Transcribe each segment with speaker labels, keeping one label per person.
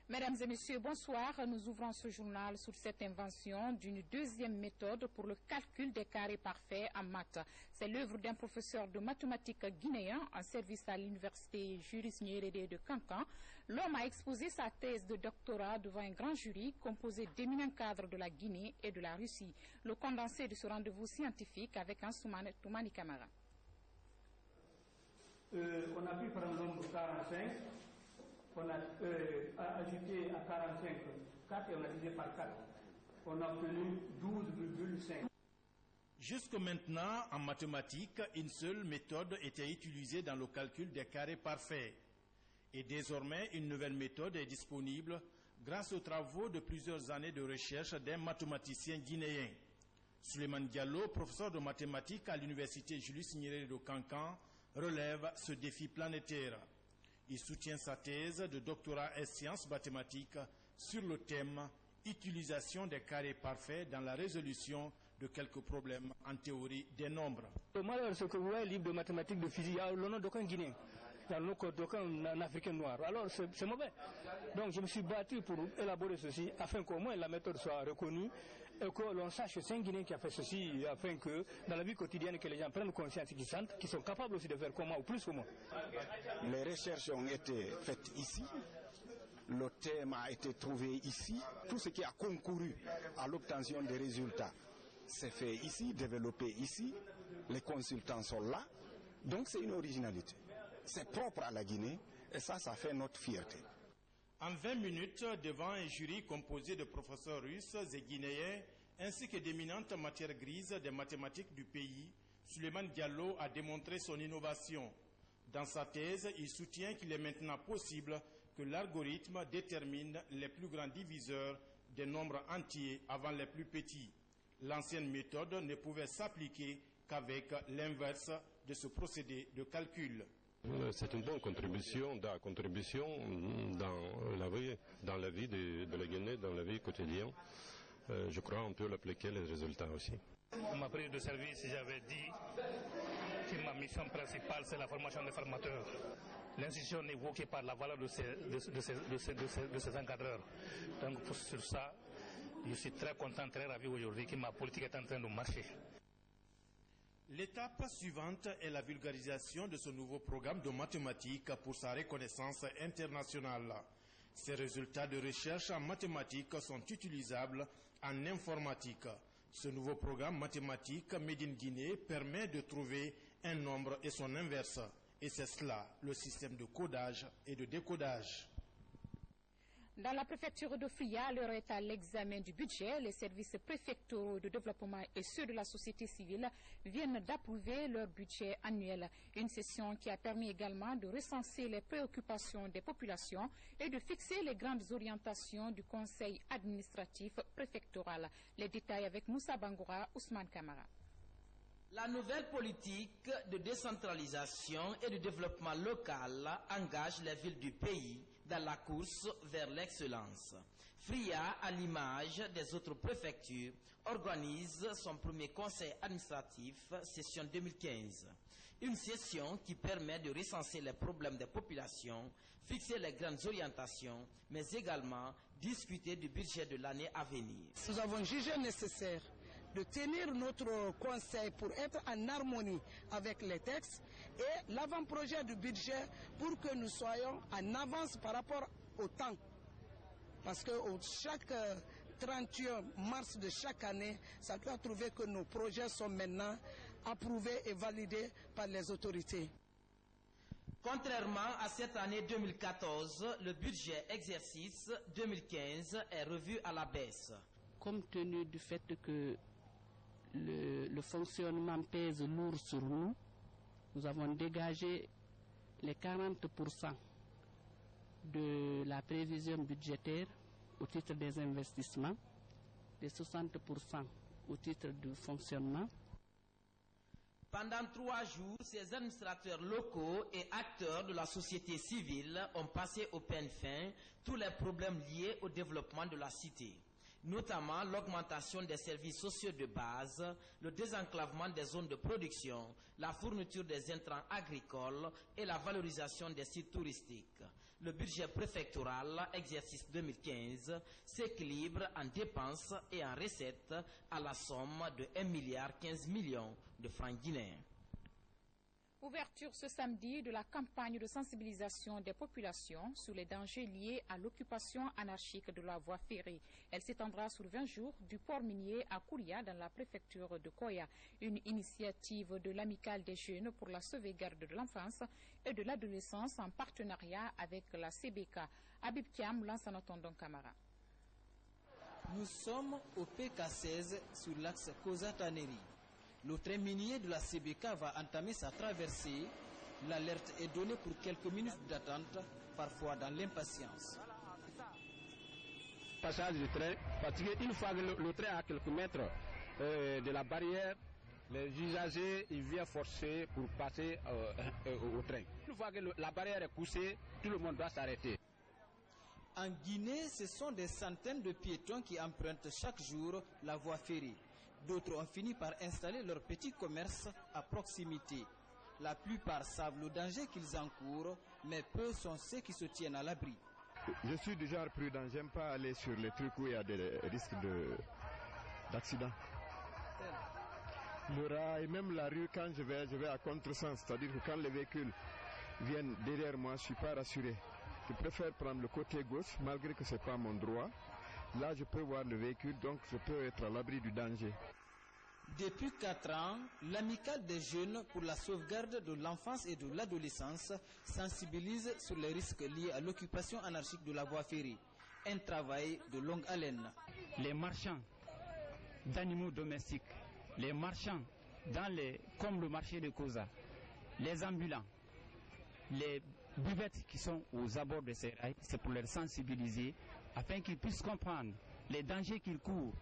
Speaker 1: Mesdames et messieurs, bonsoir. Nous ouvrons ce journal sur cette invention d'une deuxième méthode pour le calcul des carrés parfaits en maths. C'est l'œuvre d'un professeur de mathématiques guinéen en service à l'université Julius Nyerere de Kankan. L'homme a exposé sa thèse de doctorat devant un grand jury composé d'éminents cadres de la Guinée et de la Russie. Le condensé de ce rendez-vous scientifique avec Ansoumane Toumani Kamara.
Speaker 2: On a pu prendre le nombre 45. On a ajouté à 45 4 et on a divisé par 4. On a obtenu 12,5.
Speaker 3: Jusque maintenant, en mathématiques, une seule méthode était utilisée dans le calcul des carrés parfaits. Et désormais, une nouvelle méthode est disponible grâce aux travaux de plusieurs années de recherche d'un mathématicien guinéen. Souleymane Diallo, professeur de mathématiques à l'université Julius Nyerere de Kankan, relève ce défi planétaire. Il soutient sa thèse de doctorat en sciences mathématiques sur le thème « Utilisation des carrés parfaits dans la résolution de quelques problèmes en théorie des nombres ».
Speaker 2: Le malheur, c'est que vous voyez le livre de mathématiques de physique, il y a le nom d'aucun Guinéen, il y a le nom d'aucun Africain noir. Alors c'est mauvais. Donc je me suis battu pour élaborer ceci afin qu'au moins la méthode soit reconnue et que l'on sache que c'est un Guinéen qui a fait ceci afin que dans la vie quotidienne que les gens prennent conscience qu'ils sentent, qu'ils sont capables aussi de faire comme moi ou plus que moi.
Speaker 4: Les recherches ont été faites ici. Le thème a été trouvé ici. Tout ce qui a concouru à l'obtention des résultats, c'est fait ici, développé ici. Les consultants sont là. Donc c'est une originalité. C'est propre à la Guinée et ça fait notre fierté.
Speaker 3: En 20 minutes, devant un jury composé de professeurs russes et guinéens, ainsi que d'éminentes matières grises des mathématiques du pays, Souleymane Diallo a démontré son innovation. Dans sa thèse, il soutient qu'il est maintenant possible que l'algorithme détermine les plus grands diviseurs des nombres entiers avant les plus petits. L'ancienne méthode ne pouvait s'appliquer qu'avec l'inverse de ce procédé de calcul.
Speaker 5: C'est une bonne contribution dans la vie de la Guinée, dans la vie quotidienne. Je crois qu'on peut l'appliquer les résultats aussi.
Speaker 6: Ma prise de service, j'avais dit que ma mission principale, c'est la formation des formateurs. L'institution n'est évoquée par la valeur de ces encadreurs. Donc sur ça, je suis très content, très ravi aujourd'hui que ma politique est en train de marcher.
Speaker 3: L'étape suivante est la vulgarisation de ce nouveau programme de mathématiques pour sa reconnaissance internationale. Ces résultats de recherche en mathématiques sont utilisables en informatique. Ce nouveau programme mathématique Made in Guinée permet de trouver un nombre et son inverse. Et c'est cela, le système de codage et de décodage.
Speaker 1: Dans la préfecture de Fria, l'heure est à l'examen du budget. Les services préfectoraux de développement et ceux de la société civile viennent d'approuver leur budget annuel. Une session qui a permis également de recenser les préoccupations des populations et de fixer les grandes orientations du conseil administratif préfectoral. Les détails avec Moussa Bangoura, Ousmane Kamara.
Speaker 7: La nouvelle politique de décentralisation et de développement local engage les villes du pays dans la course vers l'excellence. Fria, à l'image des autres préfectures, organise son premier conseil administratif, session 2015. Une session qui permet de recenser les problèmes des populations, fixer les grandes orientations, mais également discuter du budget de l'année à venir.
Speaker 8: Nous avons jugé nécessaire de tenir notre conseil pour être en harmonie avec les textes et l'avant-projet du budget pour que nous soyons en avance par rapport au temps. Parce que chaque 31 mars de chaque année, ça doit trouver que nos projets sont maintenant approuvés et validés par les autorités.
Speaker 7: Contrairement à cette année 2014, le budget exercice 2015 est revu à la baisse.
Speaker 9: Compte tenu du fait que le fonctionnement pèse lourd sur nous, nous avons dégagé les 40% de la prévision budgétaire au titre des investissements, les 60% au titre du fonctionnement.
Speaker 7: Pendant 3 jours, ces administrateurs locaux et acteurs de la société civile ont passé au peigne fin tous les problèmes liés au développement de la cité. notamment l'augmentation des services sociaux de base, le désenclavement des zones de production, la fourniture des intrants agricoles et la valorisation des sites touristiques. Le budget préfectoral, exercice 2015, s'équilibre en dépenses et en recettes à la somme de 1,15 milliard de francs guinéens.
Speaker 1: Ouverture ce samedi de la campagne de sensibilisation des populations sur les dangers liés à l'occupation anarchique de la voie ferrée. Elle s'étendra sur 20 jours du port minier à Kouria dans la préfecture de Koya. Une initiative de l'Amicale des jeunes pour la sauvegarde de l'enfance et de l'adolescence en partenariat avec la CBK. Habib Thiam lance en attendant Camara.
Speaker 10: Nous sommes au PK16 sur l'axe Koza-Taneri. Le train minier de la CBK va entamer sa traversée. L'alerte est donnée pour quelques minutes d'attente, parfois dans l'impatience.
Speaker 11: Passage du train, parce qu'une fois que le train est à quelques mètres de la barrière, les usagers ils viennent forcer pour passer au train. Une fois que la barrière est poussée, tout le monde doit s'arrêter.
Speaker 10: En Guinée, ce sont des centaines de piétons qui empruntent chaque jour la voie ferrée. D'autres ont fini par installer leur petit commerce à proximité. La plupart savent le danger qu'ils encourent, mais peu sont ceux qui se tiennent à l'abri.
Speaker 12: Je suis du genre prudent, j'aime pas aller sur les trucs où il y a des risques d'accident. Le rail, même la rue, quand je vais à contresens, c'est-à-dire que quand les véhicules viennent derrière moi, je ne suis pas rassuré. Je préfère prendre le côté gauche, malgré que ce n'est pas mon droit. Là, je peux voir le véhicule, donc je peux être à l'abri du danger.
Speaker 10: Depuis 4 ans, l'Amicale des jeunes pour la sauvegarde de l'enfance et de l'adolescence sensibilise sur les risques liés à l'occupation anarchique de la voie ferrée. Un travail de longue haleine.
Speaker 13: Les marchands d'animaux domestiques, les marchands comme le marché de Koza, les ambulants, les buvettes qui sont aux abords de ces rails, c'est pour les sensibiliser afin qu'ils puissent comprendre les dangers qu'ils courent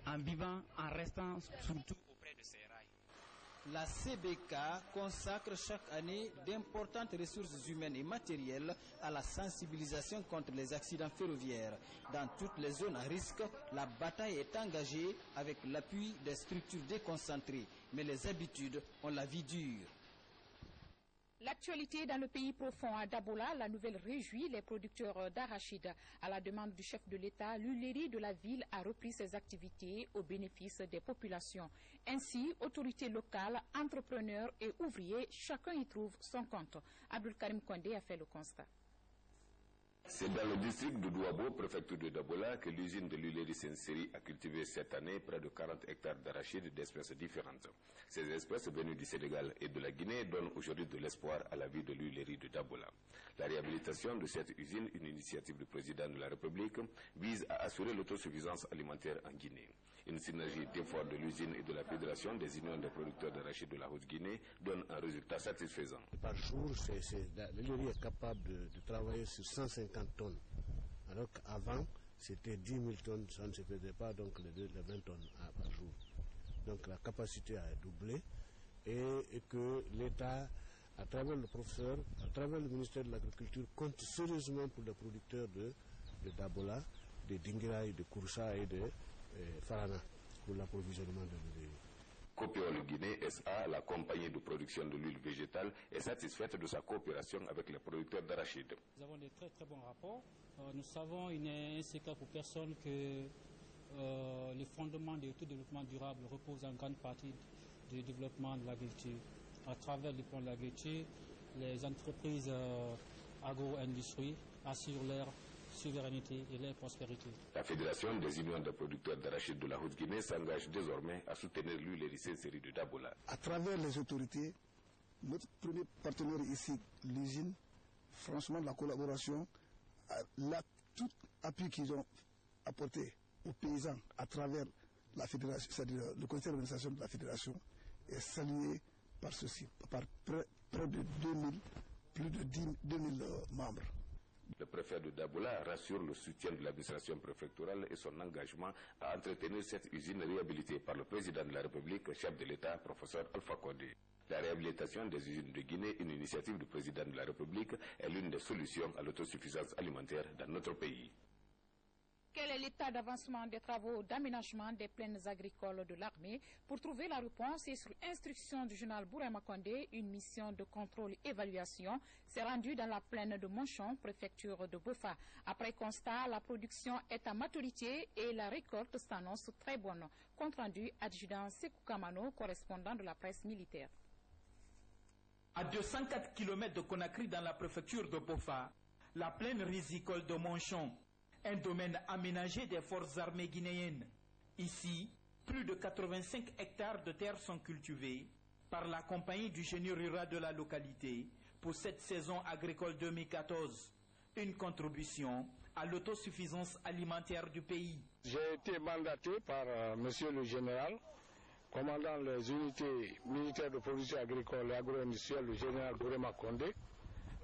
Speaker 13: en vivant, en restant surtout auprès de ces rails.
Speaker 10: La CBK consacre chaque année d'importantes ressources humaines et matérielles à la sensibilisation contre les accidents ferroviaires. Dans toutes les zones à risque, la bataille est engagée avec l'appui des structures déconcentrées. Mais les habitudes ont la vie dure.
Speaker 1: L'actualité dans le pays profond à Dabola, la nouvelle réjouit les producteurs d'arachides. À la demande du chef de l'État, l'huilerie de la ville a repris ses activités au bénéfice des populations. Ainsi, autorités locales, entrepreneurs et ouvriers, chacun y trouve son compte. Abdul Karim Kondé a fait le constat.
Speaker 14: C'est dans le district de Douabo, préfecture de Dabola, que l'usine de l'huilerie Senseri a cultivé cette année près de 40 hectares d'arachides d'espèces différentes. Ces espèces venues du Sénégal et de la Guinée donnent aujourd'hui de l'espoir à la vie de l'huilerie de Dabola. La réhabilitation de cette usine, une initiative du président de la République, vise à assurer l'autosuffisance alimentaire en Guinée. Une synergie d'efforts de l'usine et de la Fédération des unions des producteurs d'arachides de la Haute-Guinée donne un résultat satisfaisant.
Speaker 15: Par jour, l'huilerie est capable de travailler sur 150 tonnes. Alors qu'avant, c'était 10 000 tonnes, ça ne se faisait pas, donc les 20 tonnes par jour. Donc la capacité a doublé et que l'État, à travers le professeur, à travers le ministère de l'Agriculture, compte sérieusement pour les producteurs de Dabola, de Dinguiraï, de Kouroussa et de Farana pour l'approvisionnement de l'huile.
Speaker 14: Copiol Guinée SA, la compagnie de production de l'huile végétale, est satisfaite de sa coopération avec les producteurs d'arachides.
Speaker 16: Nous avons des très très bons rapports. Nous savons, il n'est un secret pour personne que les fondements de tout développement durable reposent en grande partie du développement de l'agriculture. À travers le plan de l'agriculture, les entreprises agro-industrie assurent leur souveraineté et leur prospérité.
Speaker 14: La Fédération des unions des producteurs d'arachides de la Haute-Guinée s'engage désormais à soutenir l'huilerie Senseri de Dabola.
Speaker 17: À travers les autorités, notre premier partenaire ici, l'usine, franchement, la collaboration, tout appui qu'ils ont apporté aux paysans à travers la fédération, c'est-à-dire le conseil d'organisation de la fédération, est salué par ceci, par près de 2000, plus de 2000 membres.
Speaker 14: Le préfet de Dabola rassure le soutien de l'administration préfectorale et son engagement à entretenir cette usine réhabilitée par le président de la République, chef de l'État, professeur Alpha Condé. La réhabilitation des usines de Guinée, une initiative du président de la République, est l'une des solutions à l'autosuffisance alimentaire dans notre pays.
Speaker 1: Quel est l'état d'avancement des travaux d'aménagement des plaines agricoles de l'armée? Pour trouver la réponse et sur instruction du journal Bourama Condé, une mission de contrôle et évaluation s'est rendue dans la plaine de Monchon, préfecture de Bofa. Après constat, la production est à maturité et la récolte s'annonce très bonne. Compte rendu, adjudant Sekou Kamano, correspondant de la presse militaire.
Speaker 18: À 204 km de Conakry dans la préfecture de Bofa, la plaine risicole de Monchon, un domaine aménagé des forces armées guinéennes. Ici, plus de 85 hectares de terres sont cultivés par la compagnie du génie rural de la localité pour cette saison agricole 2014. Une contribution à l'autosuffisance alimentaire du pays.
Speaker 11: J'ai été mandaté par monsieur le général, commandant les unités militaires de production agricole et agro-industrielle, le général Bourama Condé,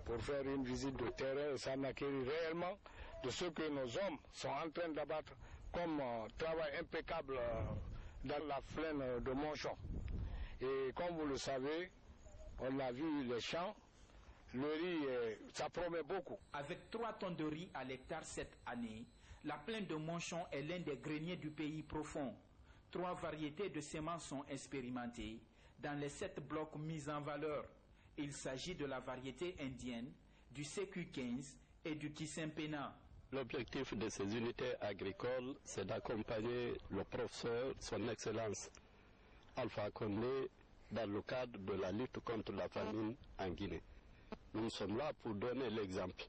Speaker 11: pour faire une visite de terrain et s'en acquérir réellement de ce que nos hommes sont en train d'abattre comme travail impeccable dans la plaine de Monchon. Et comme vous le savez, on a vu les champs, le riz, ça promet beaucoup.
Speaker 18: Avec 3 tonnes de riz à l'hectare cette année, la plaine de Monchon est l'un des greniers du pays profond. 3 variétés de semences sont expérimentées dans les 7 blocs mis en valeur. Il s'agit de la variété indienne, du CQ15 et du Kisempena.
Speaker 19: L'objectif de ces unités agricoles, c'est d'accompagner le professeur, son Excellence Alpha Condé, dans le cadre de la lutte contre la famine en Guinée. Nous sommes là pour donner l'exemple,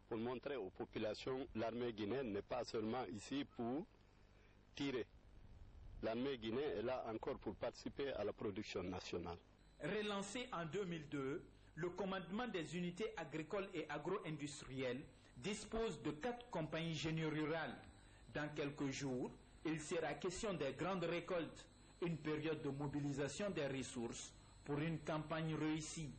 Speaker 19: pour montrer aux populations l'armée guinéenne n'est pas seulement ici pour tirer. L'armée guinéenne est là encore pour participer à la production nationale.
Speaker 18: Relancé en 2002, le commandement des unités agricoles et agro-industrielles dispose de 4 compagnies génie rurales. Dans quelques jours, il sera question des grandes récoltes, une période de mobilisation des ressources pour une campagne réussie.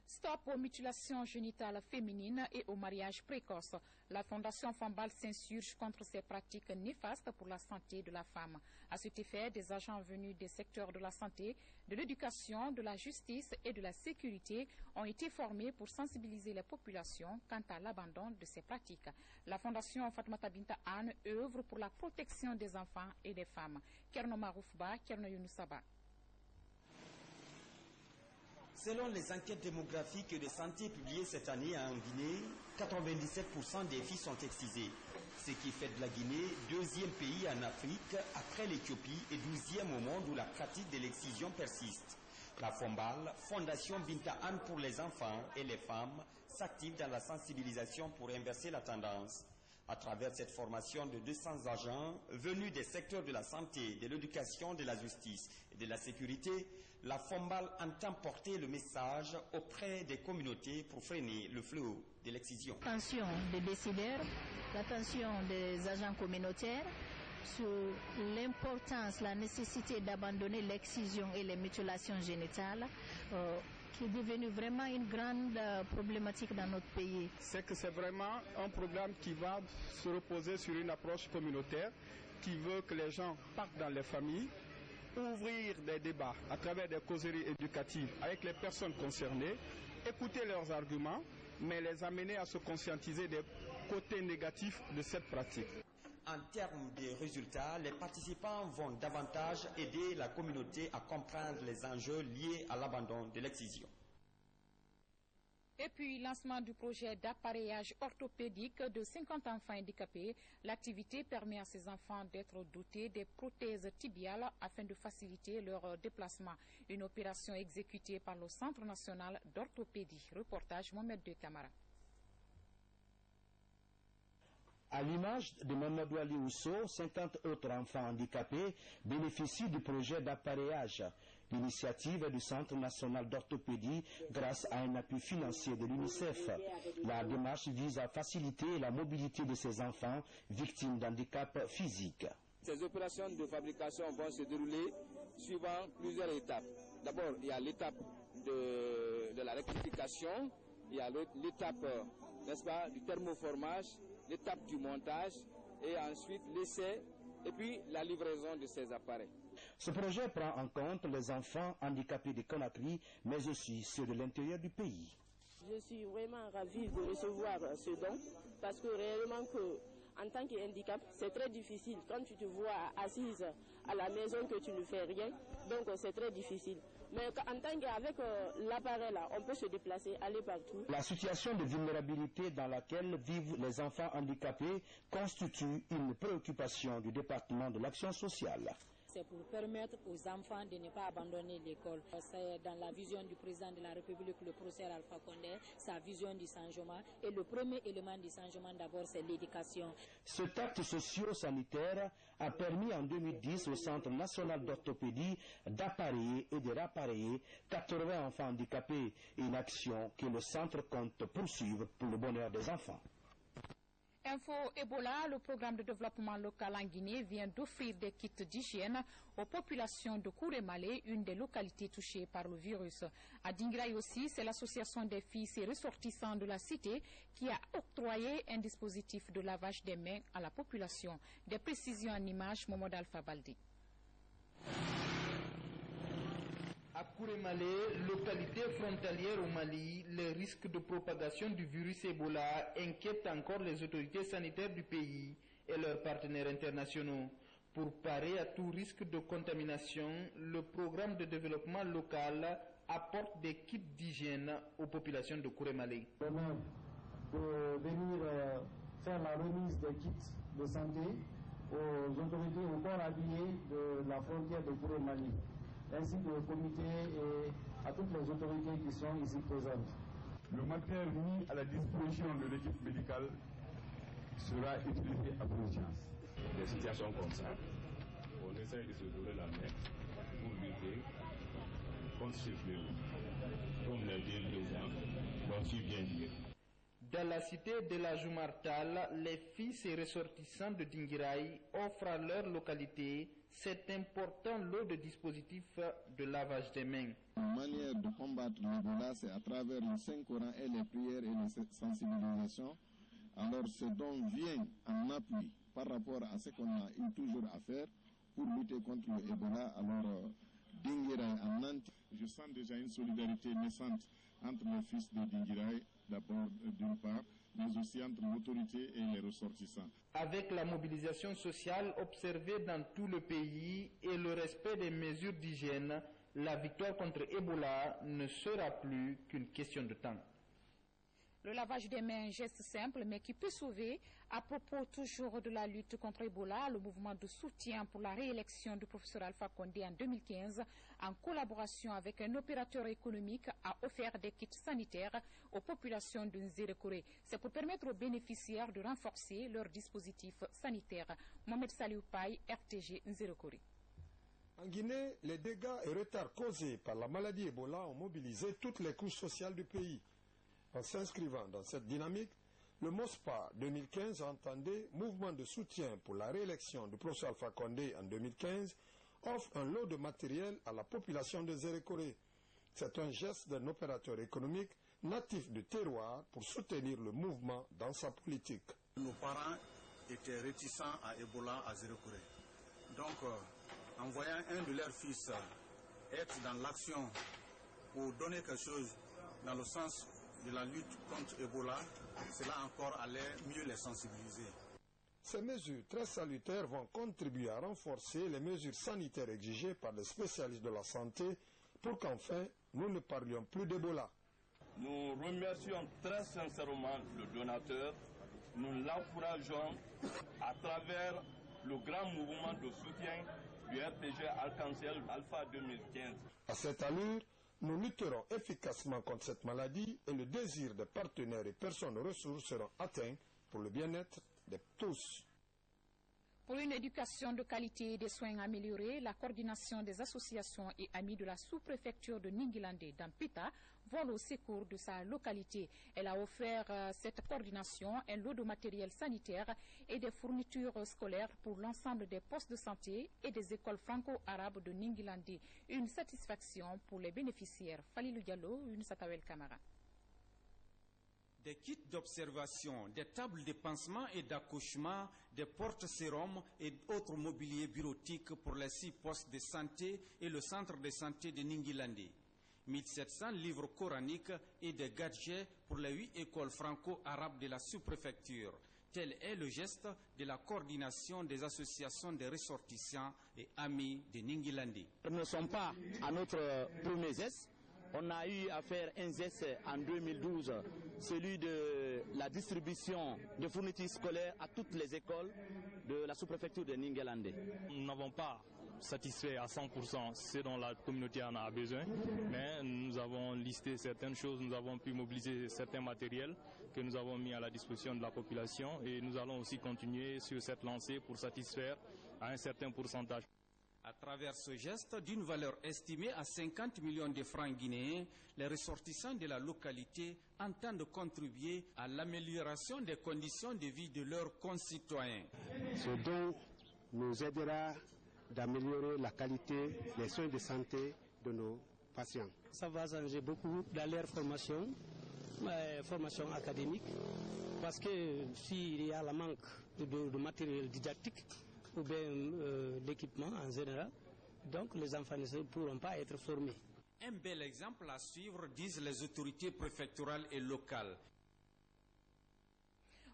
Speaker 1: Stop aux mutilations génitales féminines et au mariage précoce. La Fondation Fambal s'insurge contre ces pratiques néfastes pour la santé de la femme. À cet effet, des agents venus des secteurs de la santé, de l'éducation, de la justice et de la sécurité ont été formés pour sensibiliser les populations quant à l'abandon de ces pratiques. La Fondation Fatoumata Binta Anne œuvre pour la protection des enfants et des femmes. Kerno Maroufba, Kerno Younoussaba.
Speaker 20: Selon les enquêtes démographiques et de santé publiées cette année en Guinée, 97% des filles sont excisées, ce qui fait de la Guinée 2e pays en Afrique après l'Éthiopie et 12e au monde où la pratique de l'excision persiste. La FOMBAL, Fondation Binta Anne pour les enfants et les femmes, s'active dans la sensibilisation pour inverser la tendance. À travers cette formation de 200 agents venus des secteurs de la santé, de l'éducation, de la justice et de la sécurité, la FOMBAL entend porter le message auprès des communautés pour freiner le fléau de l'excision.
Speaker 21: L'attention des décideurs, l'attention des agents communautaires sur l'importance, la nécessité d'abandonner l'excision et les mutilations génitales qui est devenue vraiment une grande problématique dans notre pays.
Speaker 22: C'est que c'est vraiment un programme qui va se reposer sur une approche communautaire qui veut que les gens partent dans les familles, ouvrir des débats à travers des causeries éducatives avec les personnes concernées, écouter leurs arguments, mais les amener à se conscientiser des côtés négatifs de cette pratique.
Speaker 20: En termes de résultats, les participants vont davantage aider la communauté à comprendre les enjeux liés à l'abandon de l'excision.
Speaker 1: Et puis, lancement du projet d'appareillage orthopédique de 50 enfants handicapés. L'activité permet à ces enfants d'être dotés des prothèses tibiales afin de faciliter leur déplacement. Une opération exécutée par le Centre national d'orthopédie. Reportage Mohamed De Camara.
Speaker 23: À l'image de Mamadou Ali Ousso, 50 autres enfants handicapés bénéficient du projet d'appareillage. L'initiative est du Centre national d'orthopédie grâce à un appui financier de l'UNICEF. La démarche vise à faciliter la mobilité de ces enfants victimes d'handicap physique.
Speaker 11: Ces opérations de fabrication vont se dérouler suivant plusieurs étapes. D'abord, il y a l'étape de la rectification, il y a l'étape, n'est-ce pas, du thermoformage, l'étape du montage et ensuite l'essai et puis la livraison de ces appareils.
Speaker 23: Ce projet prend en compte les enfants handicapés de Conakry, mais aussi ceux de l'intérieur du pays.
Speaker 24: Je suis vraiment ravie de recevoir ce don parce que réellement que
Speaker 2: en tant qu'handicap, c'est très difficile. Quand tu te vois assise à la maison que tu ne fais rien, donc c'est très difficile. Mais en tant qu'avec l'appareil là, on peut se déplacer, aller partout.
Speaker 23: La situation de vulnérabilité dans laquelle vivent les enfants handicapés constitue une préoccupation du département de l'action sociale.
Speaker 4: C'est pour permettre aux enfants de ne pas abandonner l'école. C'est dans la vision du président de la République, le professeur Alpha Condé, sa vision du changement. Et le premier élément du changement, d'abord, c'est l'éducation.
Speaker 23: Cet acte socio-sanitaire a permis en 2010 au Centre national d'orthopédie d'appareiller et de réappareiller 80 enfants handicapés. Une action que le centre compte poursuivre pour le bonheur des enfants.
Speaker 1: Info Ebola, le programme de développement local en Guinée vient d'offrir des kits d'hygiène aux populations de Kouré-Malé, une des localités touchées par le virus. À Dingraï aussi, c'est l'association des fils et ressortissants de la cité qui a octroyé un dispositif de lavage des mains à la population. Des précisions en images, Mohamed Alpha Baldi.
Speaker 18: À Kouré-Malé, localité frontalière au Mali, le risque de propagation du virus Ebola inquiète encore les autorités sanitaires du pays et leurs partenaires internationaux. Pour parer à tout risque de contamination, le programme de développement local apporte des kits d'hygiène aux populations de Kouré-Malé.
Speaker 5: De venir faire la remise des kits de santé aux autorités, au corps habillé de la frontière de Kouré-Malé, ainsi qu'au comité et à toutes les autorités qui sont ici présentes.
Speaker 24: Le matériel mis à la disposition de l'équipe médicale sera utilisé à conscience.
Speaker 25: Des situations comme ça, on essaie de se donner la main pour lutter contre ce fléau. Comme l'a dit le président, j'en suis bien dit.
Speaker 18: Dans la cité de la Joumartal, les fils et ressortissants de Dinguiraï offrent à leur localité cet important lot de dispositifs de lavage des mains.
Speaker 12: Une manière de combattre l'Ebola, c'est à travers le Saint-Coran et les prières et les sensibilisations. Alors ce don vient en appui par rapport à ce qu'on a eu toujours à faire pour lutter contre l'Ebola. Alors Dinguiraï en Nantes, je sens déjà une solidarité naissante entre les fils de Dinguiraï, d'abord d'une part, mais aussi entre l'autorité et les ressortissants.
Speaker 18: Avec la mobilisation sociale observée dans tout le pays et le respect des mesures d'hygiène, la victoire contre Ebola ne sera plus qu'une question de temps.
Speaker 1: Le lavage des mains, un geste simple mais qui peut sauver. À propos toujours de la lutte contre Ebola, le mouvement de soutien pour la réélection du professeur Alpha Condé en 2015, en collaboration avec un opérateur économique, a offert des kits sanitaires aux populations de Nzérékoré. C'est pour permettre aux bénéficiaires de renforcer leur dispositif sanitaire. Mohamed Saliou Paye, RTG Nzérékoré.
Speaker 26: En Guinée, les dégâts et retards causés par la maladie Ebola ont mobilisé toutes les couches sociales du pays. En s'inscrivant dans cette dynamique, le MOSPA 2015 entendait Mouvement de soutien pour la réélection du professeur Alpha Condé en 2015, offre un lot de matériel à la population de Nzérékoré. C'est un geste d'un opérateur économique natif du terroir pour soutenir le mouvement dans sa politique.
Speaker 27: Nos parents étaient réticents à Ebola à Nzérékoré. Donc, en voyant un de leurs fils être dans l'action pour donner quelque chose dans le sens de la lutte contre Ebola, cela encore allait mieux les sensibiliser.
Speaker 26: Ces mesures très salutaires vont contribuer à renforcer les mesures sanitaires exigées par les spécialistes de la santé pour qu'enfin nous ne parlions plus d'Ebola.
Speaker 25: Nous remercions très sincèrement le donateur. Nous l'encourageons à travers le grand mouvement de soutien du RTG Arc-en-Ciel Alpha 2015.
Speaker 26: À cette allure, nous lutterons efficacement contre cette maladie et le désir des partenaires et personnes ressources seront atteints pour le bien-être de tous.
Speaker 1: Pour une éducation de qualité et des soins améliorés, la coordination des associations et amis de la sous-préfecture de Ninguilandé dans Pita vole au secours de sa localité. Elle a offert cette coordination un lot de matériel sanitaire et des fournitures scolaires pour l'ensemble des postes de santé et des écoles franco-arabes de Ninguilandé. Une satisfaction pour les bénéficiaires. Falilou Diallo, une Satawel Camara.
Speaker 28: Des kits d'observation, des tables de pansement et d'accouchement, des portes-sérums et autres mobiliers bureautiques pour les 6 postes de santé et le centre de santé de Ninguilandé. 1700 livres coraniques et des gadgets pour les 8 écoles franco-arabes de la sous-préfecture. Tel est le geste de la coordination des associations des ressortissants et amis de Ninguilandi.
Speaker 3: Nous ne sommes pas à notre premier geste. On a eu à faire un geste en 2012, celui de la distribution de fournitures scolaires à toutes les écoles de la sous-préfecture de Ninguilandi.
Speaker 6: Nous n'avons pas satisfait à 100% ce dont la communauté en a besoin, mais nous avons listé certaines choses, nous avons pu mobiliser certains matériels que nous avons mis à la disposition de la population et nous allons aussi continuer sur cette lancée pour satisfaire à un certain pourcentage.
Speaker 28: À travers ce geste d'une valeur estimée à 50 millions de francs guinéens, les ressortissants de la localité entendent contribuer à l'amélioration des conditions de vie de leurs concitoyens.
Speaker 7: Ce don nous aidera d'améliorer la qualité des soins de santé de nos patients.
Speaker 8: Ça va changer beaucoup dans leur formation académique, parce que s'il y a le manque de matériel didactique, ou bien l'équipement en général, donc les enfants ne pourront pas être formés.
Speaker 28: Un bel exemple à suivre, disent les autorités préfectorales et locales.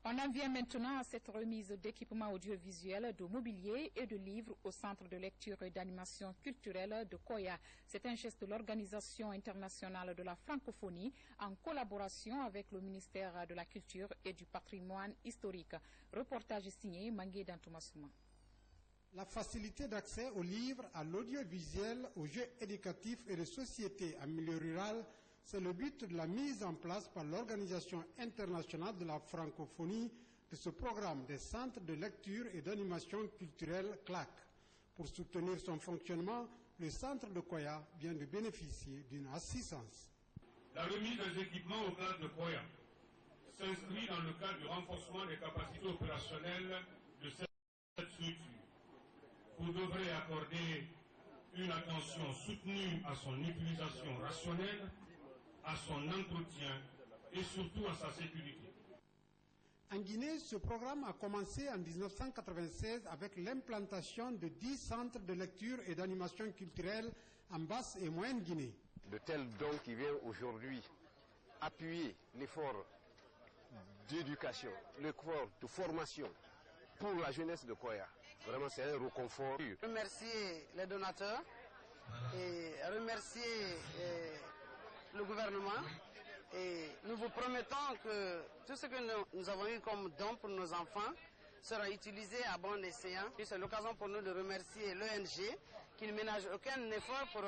Speaker 1: On en vient maintenant à cette remise d'équipements audiovisuels, de mobilier et de livres au Centre de lecture et d'animation culturelle de Koya. C'est un geste de l'Organisation internationale de la francophonie en collaboration avec le ministère de la Culture et du patrimoine historique. Reportage signé Mangué Dantomassouma.
Speaker 9: La facilité d'accès aux livres, à l'audiovisuel, aux jeux éducatifs et de société en milieu rural, c'est le but de la mise en place par l'Organisation internationale de la francophonie de ce programme des centres de lecture et d'animation culturelle CLAC. Pour soutenir son fonctionnement, le centre de Koya vient de bénéficier d'une assistance.
Speaker 10: La remise des équipements au CLAC de Koya s'inscrit dans le cadre du renforcement des capacités opérationnelles de cette structure. Vous devrez accorder une attention soutenue à son utilisation rationnelle, à son entretien et surtout à sa sécurité.
Speaker 9: En Guinée, ce programme a commencé en 1996 avec l'implantation de 10 centres de lecture et d'animation culturelle en basse et moyenne Guinée.
Speaker 7: De tels dons qui viennent aujourd'hui appuyer l'effort d'éducation, l'effort de formation pour la jeunesse de Koya. Vraiment, c'est un réconfort.
Speaker 13: Remercier les donateurs et remercier le gouvernement. Et nous vous promettons que tout ce que nous avons eu comme don pour nos enfants sera utilisé à bon escient. C'est l'occasion pour nous de remercier l'ONG qui ne ménage aucun effort pour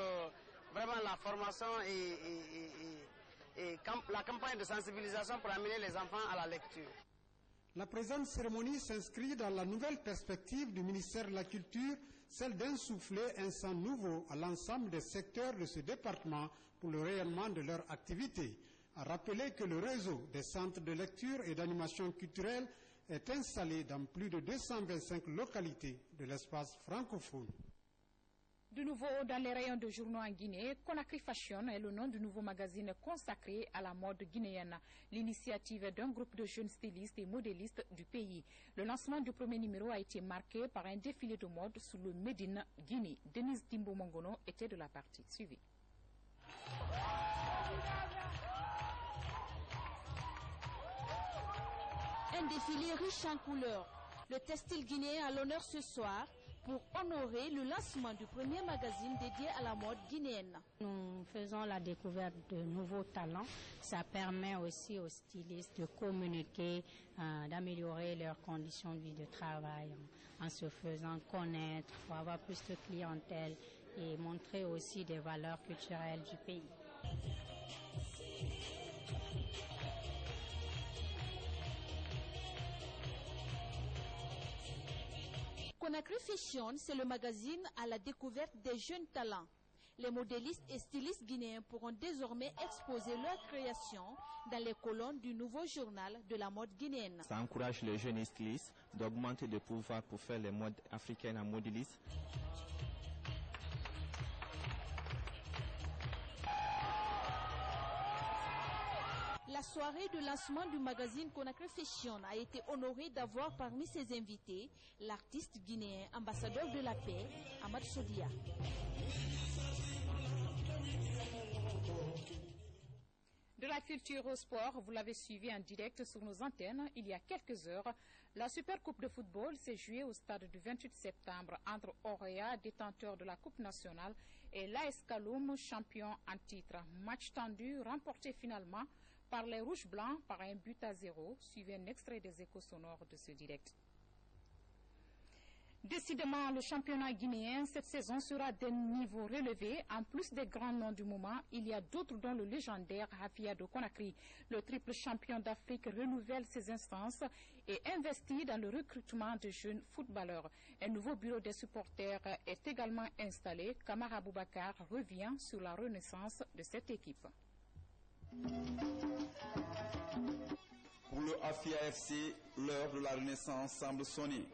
Speaker 13: vraiment la formation et la campagne de sensibilisation pour amener les enfants à la lecture.
Speaker 9: La présente cérémonie s'inscrit dans la nouvelle perspective du ministère de la Culture, celle d'insuffler un sang nouveau à l'ensemble des secteurs de ce département pour le rayonnement de leur activité. À rappeler que le réseau des centres de lecture et d'animation culturelle est installé dans plus de 225 localités de l'espace francophone.
Speaker 1: De nouveau, dans les rayons de journaux en Guinée, Conakry Fashion est le nom du nouveau magazine consacré à la mode guinéenne. L'initiative d'un groupe de jeunes stylistes et modélistes du pays. Le lancement du premier numéro a été marqué par un défilé de mode sous le Made in Guinée. Denise Timbo Mongono était de la partie. Suivez.
Speaker 15: Un défilé riche en couleurs. Le textile guinéen à l'honneur ce soir pour honorer le lancement du premier magazine dédié à la mode guinéenne.
Speaker 29: Nous faisons la découverte de nouveaux talents. Ça permet aussi aux stylistes de communiquer, d'améliorer leurs conditions de vie de travail en se faisant connaître pour avoir plus de clientèle et montrer aussi des valeurs culturelles du pays.
Speaker 15: Conakry Fashion, c'est le magazine à la découverte des jeunes talents. Les modélistes et stylistes guinéens pourront désormais exposer leurs créations dans les colonnes du nouveau journal de la mode guinéenne.
Speaker 30: Ça encourage les jeunes stylistes d'augmenter le pouvoir pour faire les modes africaines en modélistes.
Speaker 15: La soirée de lancement du magazine Conakry Fashion a été honorée d'avoir parmi ses invités l'artiste guinéen ambassadeur de la paix, Ahmad Sodia.
Speaker 1: De la culture au sport, vous l'avez suivi en direct sur nos antennes il y a quelques heures. La Super Coupe de football s'est jouée au stade du 28 septembre entre Orea, détenteur de la Coupe nationale, et l'AS Kaloum, champion en titre. Match tendu, remporté finalement par les Rouges Blancs par 1-0. Suivez un extrait des échos sonores de ce direct. Décidément, le championnat guinéen cette saison sera d'un niveau relevé. En plus des grands noms du moment, il y a d'autres dont le légendaire Hafia Conakry. Le triple champion d'Afrique renouvelle ses instances et investit dans le recrutement de jeunes footballeurs. Un nouveau bureau des supporters est également installé. Kamara Boubacar revient sur la renaissance de cette équipe.
Speaker 2: Pour le Hafia FC, l'heure de la renaissance semble sonner.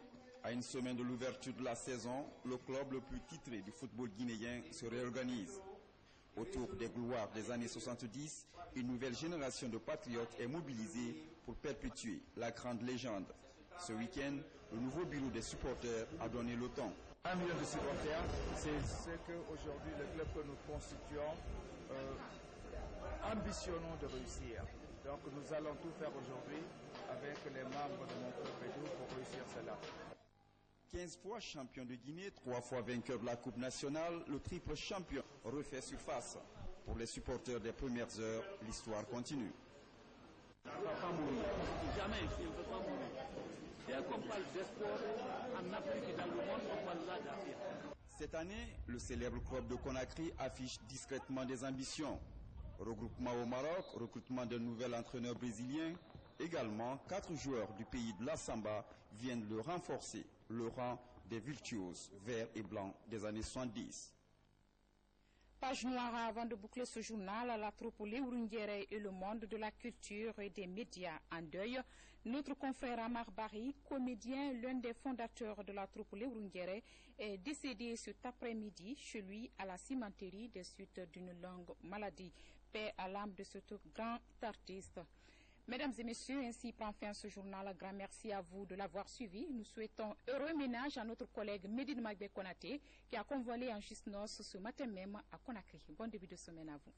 Speaker 2: À une semaine de l'ouverture de la saison, le club le plus titré du football guinéen se réorganise. Autour des gloires des années 70, une nouvelle génération de patriotes est mobilisée pour perpétuer la grande légende. Ce week-end, le nouveau bureau des supporters a donné le ton.
Speaker 4: 1 million de supporters, c'est ce qu'aujourd'hui le club que nous constituons ambitionnons de réussir. Donc nous allons tout faire aujourd'hui avec les membres de mon club et tout pour réussir cela.
Speaker 2: 15 fois champion de Guinée, 3 fois vainqueur de la Coupe nationale, le triple champion refait surface. Pour les supporters des premières heures, l'histoire continue.
Speaker 11: On ne va pas mourir. Jamais, il ne peut pas mourir. Dès qu'on parle d'espoir en Afrique et dans le monde, on parle là d'Afrique.
Speaker 2: Cette année, le célèbre club de Conakry affiche discrètement des ambitions. Regroupement au Maroc, recrutement d'un nouvel entraîneur brésilien. Également, 4 joueurs du pays de la Samba viennent le renforcer, le rang des virtuoses verts et blancs des années 70.
Speaker 1: Page noire avant de boucler ce journal, la troupe Léourundiéré et le monde de la culture et des médias en deuil. Notre confrère Amar Bari, comédien, l'un des fondateurs de la troupe Léourundiéré, est décédé cet après-midi chez lui à la cimenterie des suites d'une longue maladie. Paix à l'âme de ce grand artiste. Mesdames et messieurs, ainsi prend fin ce journal. Un grand merci à vous de l'avoir suivi. Nous souhaitons heureux ménage à notre collègue Médine Magbe Konaté qui a convolé en Gisnos ce matin même à Conakry. Bon début de semaine à vous.